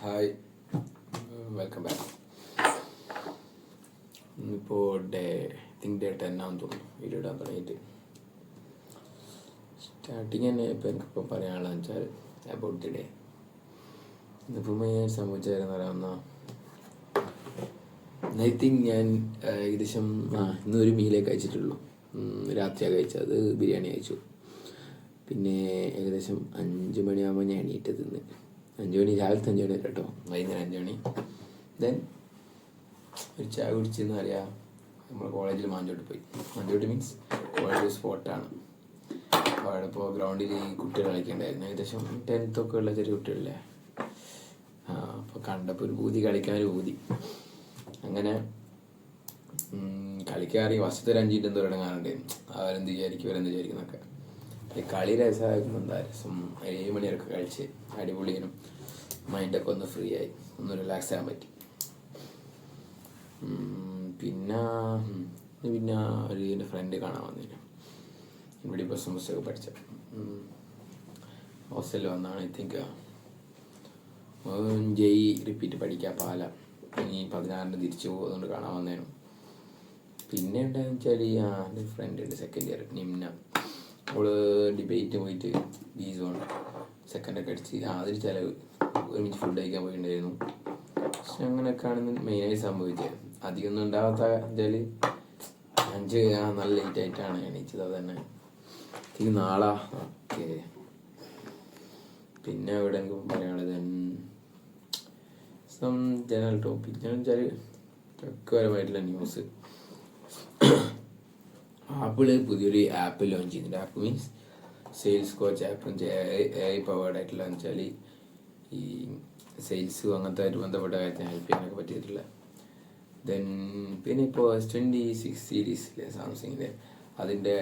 Hi, welcome back. ഇന്നിപ്പോൾ day 10 ആണെന്ന് തോന്നുന്നു വീഡിയോ ഇടാൻ തുടങ്ങിയിട്ട്. സ്റ്റാർട്ടിങ് തന്നെ ഇപ്പോൾ എനിക്കിപ്പോൾ പറയാനുള്ളതെന്ന് വെച്ചാൽ അബൌട്ട് ദി ഡേ. ഇന്നിപ്പോൾ മെയിൻ സംഭവിച്ചായിരുന്നു പറയാവുന്ന ഐ തിങ്ക് ഞാൻ ഏകദേശം ഇന്നൊരു മീലേ കഴിച്ചിട്ടുള്ളൂ. രാത്രിയാണ് കഴിച്ചത്, അത് ബിരിയാണി കഴിച്ചു. പിന്നെ ഏകദേശം 5 മണിയാകുമ്പോൾ ഞാൻ എണീറ്റത്. 5 മണി, രാവിലത്തെ 5 മണി വരെ കേട്ടോ, വൈകുന്നേരം 5 മണി. ദെൻ ഒരു ചായ കുടിച്ചെന്ന് അറിയാം, നമ്മൾ കോളേജിൽ മാഞ്ചോട്ട് പോയി. മാഞ്ചോട്ട് മീൻസ് കോളേജ് സ്പോട്ടാണ്. അപ്പോൾ അവിടെ ഇപ്പോൾ ഗ്രൗണ്ടിൽ കുട്ടികൾ കളിക്കണ്ടായിരുന്നു, ഏകദേശം 10th ഒക്കെ ഉള്ള ചെറിയ കുട്ടികളില്ലേ. അപ്പോൾ കണ്ടപ്പോൾ ഒരു പൂതി, കളിക്കാനൊരു പൂതി. അങ്ങനെ കളിക്കാറി വശത്തെ ഒരു 5 മിനിറ്റ് എന്തോ ഇടങ്ങാറുണ്ടായിരുന്നു. അവരെന്ത് വിചാരിക്കുന്നൊക്കെ. കളി രസമായിരുന്നു. എന്താ രസം, 7 മണി വരെയൊക്കെ കളിച്ച് അടിപൊളിയും മൈൻഡൊക്കെ ഒന്ന് ഫ്രീ ആയി, ഒന്ന് റിലാക്സ് ആകാൻ പറ്റി. പിന്നെ ഒരു എൻ്റെ ഫ്രണ്ട് കാണാൻ വന്നിരുന്നു. ഇവിടെ ഇപ്പോൾ സെമസ്റ്ററൊക്കെ പഠിച്ച ഹോസ്റ്റലിൽ വന്നാണ്. ഐ തിങ്ക് ജെയ് റിപ്പീറ്റ് പഠിക്കുക പാല. ഇനി 16 തിരിച്ചു പോകും, അതുകൊണ്ട് കാണാൻ വന്നേനു. പിന്നെ എന്താണെന്ന് വെച്ചാൽ എൻ്റെ ഫ്രണ്ട് ഉണ്ട്, സെക്കൻഡ് ഇയർ, നിംന. അവള് ഡിബേറ്റ് പോയിട്ട് ബീസോൺ സെക്കൻഡൊക്കെ അടിച്ച് അതിൽ ചിലവ് ഒരുമിച്ച് ഫുഡ് കഴിക്കാൻ പോയിട്ടുണ്ടായിരുന്നു. പക്ഷെ അങ്ങനെയൊക്കെയാണ് മെയിനായി സംഭവിച്ചത്. അധികമൊന്നും ഉണ്ടാവാത്ത വെച്ചാൽ 5 നല്ല ലേറ്റ് ആയിട്ടാണ് എണീച്ചത്. അത് തന്നെ എനിക്ക് നാളെ ഓക്കെ. പിന്നെ ഇവിടെ എനിക്ക് പറയാനുള്ളത് ജനറൽ ടോപ്പിക് എന്ന് വെച്ചാൽ വ്യക്തിപരമായിട്ടുള്ള ന്യൂസ്. ആപ്പിള് പുതിയൊരു ആപ്പ് ലോഞ്ച് ചെയ്യുന്നുണ്ട്. App means sales coach app. AI powered ആയിട്ടുള്ള വെച്ചാൽ ഈ സെയിൽസ് അങ്ങനത്തെ ആയിട്ട് ബന്ധപ്പെട്ട കാര്യത്തിന് ഹെൽപ്പ് ചെയ്യാനൊക്കെ പറ്റിയിട്ടുള്ള. ദെൻ പിന്നെ ഇപ്പോൾ S26 സീരീസിലെ സാംസങ്ങിൻ്റെ അതിൻ്റെ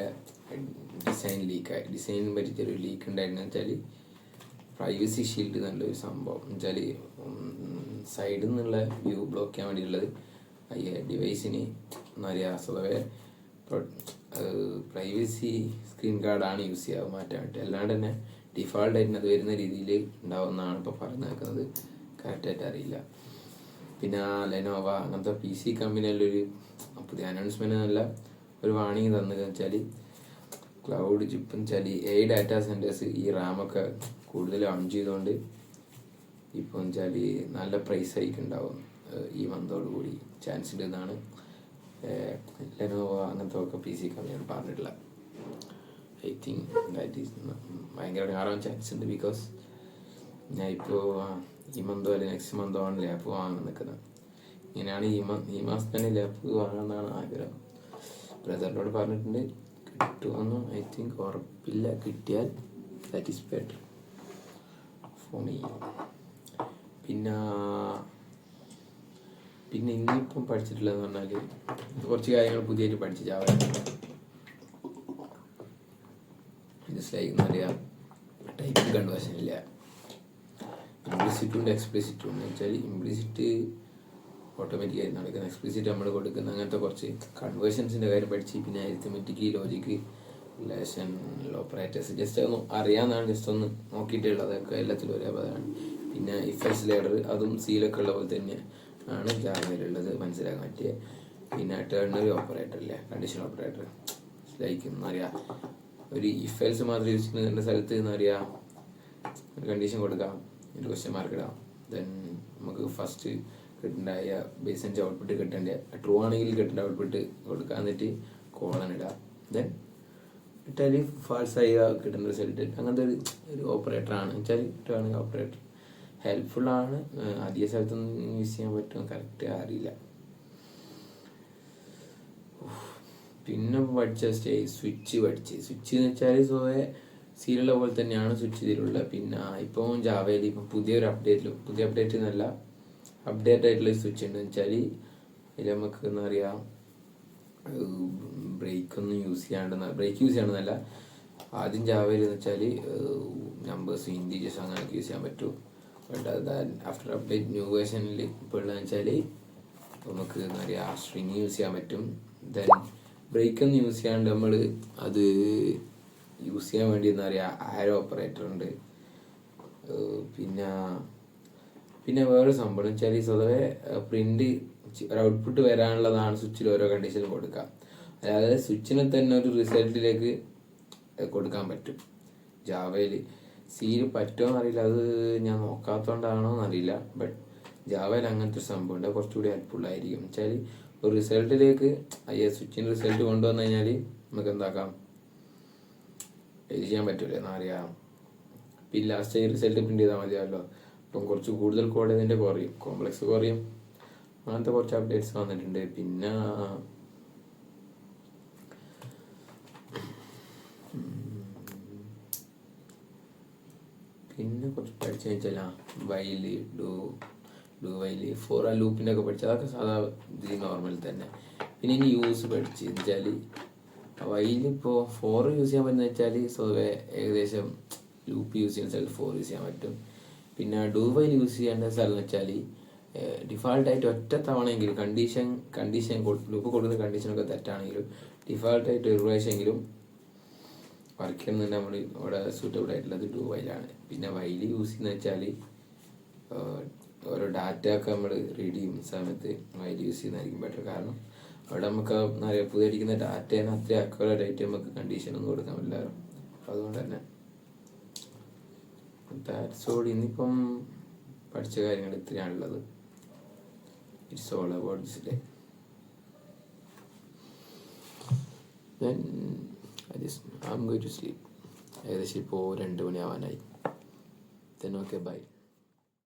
ഡിസൈൻ പറ്റിയൊരു ലീക്ക് ഉണ്ടായിരുന്നു. വെച്ചാൽ പ്രൈവസി ഷീൽഡ് എന്നുള്ളൊരു സംഭവം. വെച്ചാൽ സൈഡിൽ നിന്നുള്ള വ്യൂ ബ്ലോക്ക് ചെയ്യാൻ വേണ്ടിയിട്ടുള്ളത്. ഡിവൈസിന് എന്താ പറയുക, സ്വതവേ പ്രൈവസി സ്ക്രീൻ ഗാർഡാണ് യൂസ് ചെയ്യുക മാറ്റാൻ വേണ്ടി. അല്ലാണ്ട് തന്നെ ഡിഫാൾട്ടായിട്ട് അത് വരുന്ന രീതിയിൽ ഉണ്ടാവുമെന്നാണ് ഇപ്പോൾ പറഞ്ഞു നിൽക്കുന്നത്. കറക്റ്റായിട്ട് അറിയില്ല. പിന്നെ ലെനോവ അങ്ങനത്തെ PC കമ്പനിയിലൊരു പുതിയ അനൗൺസ്മെൻറ്റ് എന്നല്ല, ഒരു വാണിംഗ് തന്നത് വെച്ചാൽ ക്ലൗഡ് ചിപ്പ് വെച്ചാൽ AI ഡാറ്റാ സെൻറ്റേഴ്സ് ഈ റാമൊക്കെ കൂടുതൽ ഓൺ ചെയ്തുകൊണ്ട് ഇപ്പോൾ വെച്ചാൽ നല്ല പ്രൈസ് ഹൈക്ക് ഉണ്ടാവും ഈ മന്തോടുകൂടി ചാൻസ് ഉണ്ട് എന്നാണ് ലെനോവ അങ്ങനത്തെ ഒക്കെ PC കമ്പനികൾ പറഞ്ഞിട്ടുള്ള. ഐ തിങ്ക് ദാറ്റ് ഈസ് ഭയങ്കര ആറാൻ ചാൻസ് ഉണ്ട്. ബിക്കോസ് ഞാൻ ഇപ്പോൾ ഈ മന്തോ അല്ലെങ്കിൽ നെക്സ്റ്റ് മന്തോ ആണ് ലാപ്പ് വാങ്ങാൻ നിൽക്കുന്നത്. ഇങ്ങനെയാണ് ഈ മാസം തന്നെ ലാപ്പ് വാങ്ങാമെന്നാണ് ആഗ്രഹം. ബ്രദറിനോട് പറഞ്ഞിട്ടുണ്ട്, കിട്ടുമെന്ന് ഐ തിങ്ക് ഉറപ്പില്ല. കിട്ടിയാൽ that is better for me. പിന്നെ ഇന്നിപ്പം പഠിച്ചിട്ടുള്ളതെന്ന് പറഞ്ഞാൽ കുറച്ച് കാര്യങ്ങൾ പുതിയതായിട്ട് പഠിച്ചു. ജാവ ജസ്റ്റ് ലൈക്ക് എന്താ പറയുക, ടൈപ്പിംഗ് കൺവേർഷൻ ഇല്ല. ഇംപ്ലിസിറ്റും ഉണ്ട് എക്സ്പ്ലിസിറ്റും ഉണ്ട്. വെച്ചാൽ ഇംപ്ലിസിറ്റ് ഓട്ടോമാറ്റിക്കായി നടക്കുന്ന, എക്സ്പ്ലിസിറ്റ് നമ്മൾ കൊടുക്കുന്ന, അങ്ങനത്തെ കുറച്ച് കൺവേർഷൻസിൻ്റെ കാര്യം പഠിച്ച്. പിന്നെ arithmetic, logic, relation, operators just ഒന്ന് അറിയാമെന്നാണ്, ജസ്റ്റ് ഒന്ന് നോക്കിയിട്ടുള്ളത്. അതൊക്കെ എല്ലാത്തിലും ഒരേ പദമാണ്. പിന്നെ ഇഫൽസ് ലേഡർ, അതും സീലൊക്കെ ഉള്ള പോലെ തന്നെ ആണ് ജാവയിലുള്ളത്, മനസ്സിലാക്കാൻ പറ്റിയ. പിന്നെ ടെർണറി ഓപ്പറേറ്റർ ഇല്ലേ, കണ്ടീഷൻ ഓപ്പറേറ്റർ. ലൈക്ക് എന്താ പറയുക, ഒരു ഇഫൽസ് മാത്രം യൂസ് ചെയ്യുന്ന സ്ഥലത്ത് എന്താ പറയുക, ഒരു കണ്ടീഷൻ കൊടുക്കാം, ഒരു ക്വസ്റ്റ്യൻ മാർക്ക് ഇടാം. ദെൻ നമുക്ക് ഫസ്റ്റ് കിട്ടേണ്ടായ ബേസിൻ്റെ ഔട്ട്പുട്ട് കിട്ടേണ്ട ട്രൂ ആണെങ്കിൽ കിട്ടേണ്ട ഔട്ട്പുട്ട് കൊടുക്കുക, എന്നിട്ട് കോളൻ ഇടാം. ദെൻ ഇട്ടാൽ ഫാൾസ് ആയി കിട്ടുന്ന റിസൾട്ട്. അങ്ങനത്തെ ഒരു ഓപ്പറേറ്ററാണ് വെച്ചാൽ ടെർണറി ഓപ്പറേറ്റർ. ഹെൽപ്ഫുള്ളാണ്. അധിക സ്ഥലത്തൊന്നും യൂസ് ചെയ്യാൻ പറ്റുമോ കറക്റ്റ് അറിയില്ല. പിന്നെ പഠിച്ച സ്വിച്ച് എന്ന് വെച്ചാൽ സ്വേ സീലുള്ള പോലെ തന്നെയാണ് സ്വിച്ച് ഇതിലുള്ള. പിന്നെ ഇപ്പോൾ ജാവയിൽ ഇപ്പം പുതിയ അപ്ഡേറ്റ് എന്നല്ല, അപ്ഡേറ്റ് ആയിട്ടുള്ള സ്വിച്ച് ഉണ്ട്. വെച്ചാൽ ഇതിൽ നമുക്ക് എന്താ പറയുക, ബ്രേക്ക് യൂസ് ചെയ്യാണ്ടെന്നല്ല. ആദ്യം ജാവയിൽ എന്ന് വെച്ചാൽ നമ്പേഴ്സ്, ഇൻറ്റീജേഴ്സ് അങ്ങനെയൊക്കെ യൂസ് ചെയ്യാൻ പറ്റും. ബട്ട് ആഫ്റ്റർ അപ്ഡേറ്റ് ന്യൂ വേർഷനിൽ ഇപ്പോൾ ഉള്ളതെന്ന് വെച്ചാൽ നമുക്ക് എന്താ പറയുക, സ്ട്രിങ് യൂസ് ചെയ്യാൻ പറ്റും. ദെൻ ബ്രേക്കൊന്നും യൂസ് ചെയ്യാണ്ട് നമ്മൾ അത് യൂസ് ചെയ്യാൻ വേണ്ടി എന്താ പറയുക, ആരോ ഓപ്പറേറ്റർ ഉണ്ട്. പിന്നെ പിന്നെ വേറെ സംഭവം വെച്ചാൽ സ്വതവേ പ്രിന്റ് ഒരു ഔട്ട്പുട്ട് വരാനുള്ളതാണ് സ്വിച്ചിൽ ഓരോ കണ്ടീഷനിൽ കൊടുക്കുക. അതായത് സ്വിച്ചിനെ തന്നെ ഒരു റിസൾട്ടിലേക്ക് കൊടുക്കാൻ പറ്റും. ജാവയിൽ സിയിൽ പറ്റുമോ എന്നറിയില്ല, അത് ഞാൻ നോക്കാത്തതുകൊണ്ടാണോ എന്നറിയില്ല. ബട്ട് ജാവയിൽ അങ്ങനത്തെ ഒരു സംഭവമുണ്ട്, കുറച്ചുകൂടി ഹെൽപ്ഫുൾ ആയിരിക്കും. വെച്ചാൽ ഒരു റിസൾട്ടിലേക്ക് സ്വിച്ചിൻ്റെ റിസൾട്ട് കൊണ്ടുവന്നു കഴിഞ്ഞാൽ നമുക്ക് എന്താക്കാം, ഇത് ചെയ്യാൻ പറ്റൂല എന്നറിയാം. പിന്നെ ലാസ്റ്റ് റിസൾട്ട് പ്രിന്റ് ചെയ്താൽ മതിയാമല്ലോ. അപ്പം കുറച്ച് കൂടുതൽ കോഡ് ഇതിൻ്റെ കുറയും, കോംപ്ലക്സ് കുറയും. അങ്ങനത്തെ കുറച്ച് അപ്ഡേറ്റ്സ് വന്നിട്ടുണ്ട്. പിന്നെ കുറച്ച് പഠിച്ചു വെച്ചാൽ വൈല് ഡു വൈല് ഫോർ ആ ലൂപ്പിൻ്റെ ഒക്കെ പഠിച്ചു, അതൊക്കെ സാധാ ഇത് നോർമൽ തന്നെ. പിന്നെ ഇനി യൂസ് പഠിച്ച് വെച്ചാൽ വൈലിപ്പോൾ ഫോർ യൂസ് ചെയ്യാൻ പറ്റുന്ന വെച്ചാൽ സ്വതവേ ഏകദേശം ലൂപ്പ് യൂസ് ചെയ്യുന്ന സ്ഥലത്ത് ഫോർ യൂസ് ചെയ്യാൻ പറ്റും. പിന്നെ ഡു വൈൽ യൂസ് ചെയ്യേണ്ട സ്ഥലം എന്ന് വെച്ചാൽ ഡിഫാൾട്ടായിട്ട് ഒറ്റ തവണയെങ്കിലും കണ്ടീഷൻ ലൂപ്പ് കൊടുക്കുന്ന കണ്ടീഷനൊക്കെ തെറ്റാണെങ്കിലും ഡിഫാൾട്ടായിട്ട് ഒരു പ്രാവശ്യമെങ്കിലും വർക്ക് ചെയ്യുന്നുണ്ട് നമ്മൾ ഇവിടെ സൂട്ടബിൾ ആയിട്ടുള്ളത് ഡു വൈലാണ്. പിന്നെ വൈൽ യൂസ് ചെയ്യുന്ന വെച്ചാൽ ഓരോ ഡാറ്റ ഒക്കെ നമ്മൾ റീഡ് ചെയ്യുന്ന സമയത്ത് വൈൽ യൂസ് ചെയ്യുന്നതായിരിക്കും ബെറ്റർ. കാരണം അവിടെ നമുക്ക് പുതിയ അടിക്കുന്ന ഡാറ്റേനെ അത്ര അക്യുറേറ്റ് ആയിട്ട് നമുക്ക് കണ്ടീഷനൊന്നും കൊടുക്കാൻ പറ്റില്ല. അതുകൊണ്ട് തന്നെ ദാറ്റ്സോൾ. ഇന്നിപ്പം പഠിച്ച കാര്യങ്ങൾ ഇത്രയാണുള്ളത്. It's all about this day. Then I'm going to sleep. ഏകദേശം ഇപ്പോൾ 2 മണിയാവാനായി. Then okay, bye.